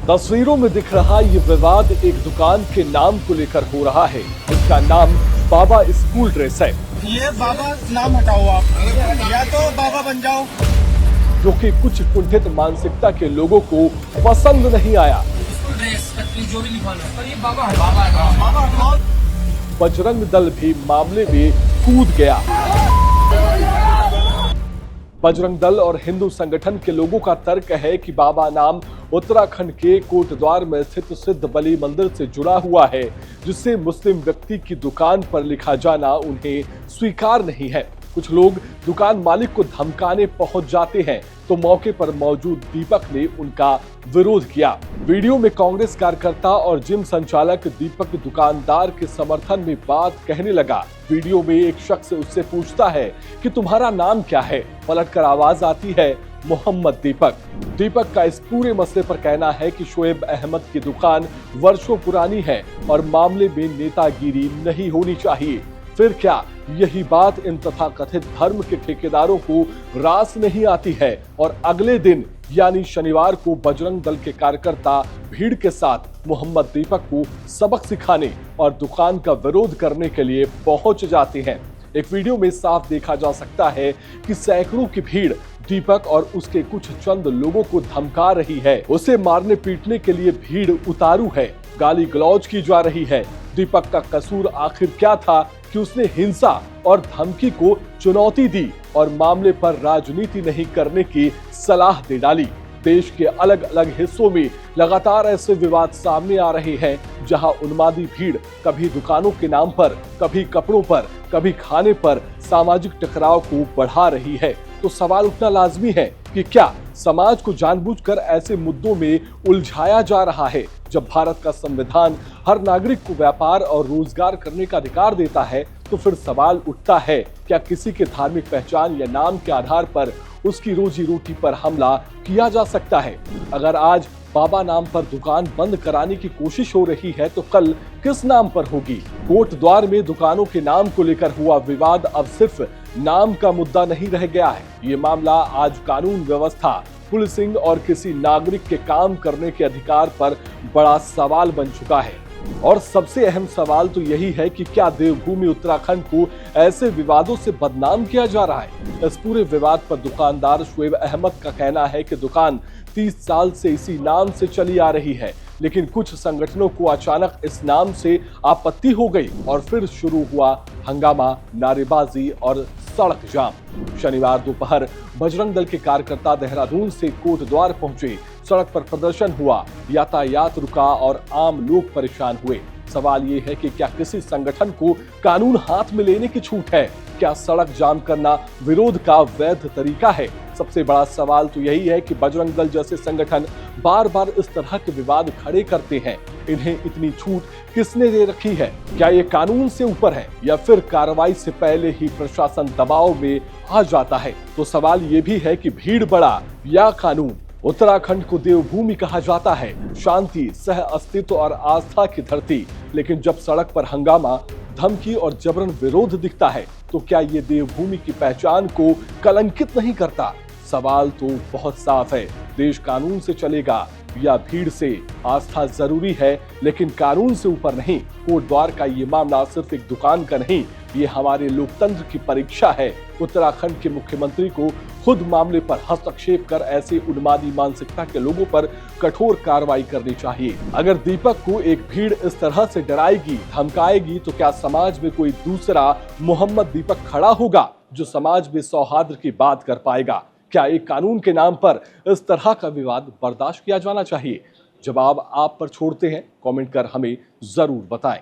तस्वीरों में दिख रहा ये विवाद एक दुकान के नाम को लेकर हो रहा है। इसका नाम बाबा स्कूल ड्रेस है। ये बाबा नाम हटाओ आप, या तो बाबा बन जाओ। जो कि कुछ कुंठित मानसिकता के लोगों को पसंद नहीं आया। जो भी लिखा है, पर ये बाबा है। बजरंग दल भी मामले में कूद गया। बजरंग दल और हिंदू संगठन के लोगों का तर्क है कि बाबा नाम उत्तराखंड के कोटद्वार में स्थित सिद्ध बलि मंदिर से जुड़ा हुआ है, जिससे मुस्लिम व्यक्ति की दुकान पर लिखा जाना उन्हें स्वीकार नहीं है। कुछ लोग दुकान मालिक को धमकाने पहुंच जाते हैं, तो मौके पर मौजूद दीपक ने उनका विरोध किया। वीडियो में कांग्रेस कार्यकर्ता और जिम संचालक दीपक दुकानदार के समर्थन में बात कहने लगा। वीडियो में एक शख्स उससे पूछता है कि तुम्हारा नाम क्या है। पलटकर आवाज आती है मोहम्मद दीपक। दीपक का इस पूरे मसले पर कहना है कि शोएब अहमद की दुकान वर्षों पुरानी है और मामले में नेतागिरी नहीं होनी चाहिए। फिर क्या यही बात इन तथाकथित धर्म के ठेकेदारों को रास नहीं आती है? और अगले दिन यानी शनिवार को बजरंग दल के कार्यकर्ता भीड़ के साथ मोहम्मद दीपक को सबक सिखाने और दुकान का विरोध करने के लिए पहुंच जाते हैं। एक वीडियो में साफ देखा जा सकता है कि सैकड़ों की भीड़ दीपक और उसके कुछ चंद लोगों को धमका रही है। उसे मारने पीटने के लिए भीड़ उतारू है, गाली गलौज की जा रही है। दीपक का कसूर आखिर क्या था कि उसने हिंसा और धमकी को चुनौती दी और मामले पर राजनीति नहीं करने की सलाह दे डाली। देश के अलग अलग हिस्सों में लगातार ऐसे विवाद सामने आ रहे हैं, जहां उन्मादी भीड़ कभी दुकानों के नाम पर, कभी कपड़ों पर, कभी खाने पर सामाजिक टकराव को बढ़ा रही है। तो सवाल उठना लाजमी है कि क्या समाज को जानबूझकर ऐसे मुद्दों में उलझाया जा रहा है? जब भारत का संविधान हर नागरिक को व्यापार और रोजगार करने का अधिकार देता है, तो फिर सवाल उठता है, क्या किसी के धार्मिक पहचान या नाम के आधार पर उसकी रोजी रोटी पर हमला किया जा सकता है? अगर आज बाबा नाम पर दुकान बंद कराने की कोशिश हो रही है, तो कल किस नाम पर होगी? कोटद्वार में दुकानों के नाम को लेकर हुआ विवाद अब सिर्फ नाम का मुद्दा नहीं रह गया है। ये मामला आज कानून व्यवस्था, पुलिसिंग और किसी नागरिक के काम करने के अधिकार पर बड़ा सवाल बन चुका है। और सबसे अहम सवाल तो यही है कि क्या देवभूमि उत्तराखंड को ऐसे विवादों से बदनाम किया जा रहा है? इस पूरे विवाद पर दुकानदार शोएब अहमद का कहना है कि दुकान 30 साल से इसी नाम से चली आ रही है, लेकिन कुछ संगठनों को अचानक इस नाम से आपत्ति हो गई और फिर शुरू हुआ हंगामा, नारेबाजी और सड़क जाम। शनिवार दोपहर बजरंग दल के कार्यकर्ता देहरादून से कोटद्वार पहुंचे। सड़क पर प्रदर्शन हुआ, यातायात रुका और आम लोग परेशान हुए। सवाल ये है कि क्या किसी संगठन को कानून हाथ में लेने की छूट है? क्या सड़क जाम करना विरोध का वैध तरीका है? सबसे बड़ा सवाल तो यही है कि बजरंग दल जैसे संगठन बार बार इस तरह के विवाद खड़े करते हैं। इन्हें इतनी छूट किसने दे रखी है? क्या ये कानून से ऊपर है या फिर कार्रवाई से पहले ही प्रशासन दबाव में आ जाता है? तो सवाल ये भी है कि भीड़ बड़ा या कानून? उत्तराखंड को देवभूमि कहा जाता है, शांति, सह अस्तित्व और आस्था की धरती। लेकिन जब सड़क पर हंगामा, धमकी और जबरन विरोध दिखता है, तो क्या ये देवभूमि की पहचान को कलंकित नहीं करता? सवाल तो बहुत साफ है, देश कानून से चलेगा या भीड़ से? आस्था जरूरी है, लेकिन कानून से ऊपर नहीं। कोटद्वार का ये मामला सिर्फ एक दुकान का नहीं, ये हमारे लोकतंत्र की परीक्षा है। उत्तराखंड के मुख्यमंत्री को खुद मामले पर हस्तक्षेप कर ऐसे उन्मादी मानसिकता के लोगों पर कठोर कार्रवाई करनी चाहिए। अगर दीपक को एक भीड़ इस तरह से डराएगी, धमकाएगी, तो क्या समाज में कोई दूसरा मोहम्मद दीपक खड़ा होगा जो समाज में सौहार्द की बात कर पाएगा? क्या एक कानून के नाम पर इस तरह का विवाद बर्दाश्त किया जाना चाहिए? जवाब आप पर छोड़ते हैं, कमेंट कर हमें जरूर बताएं।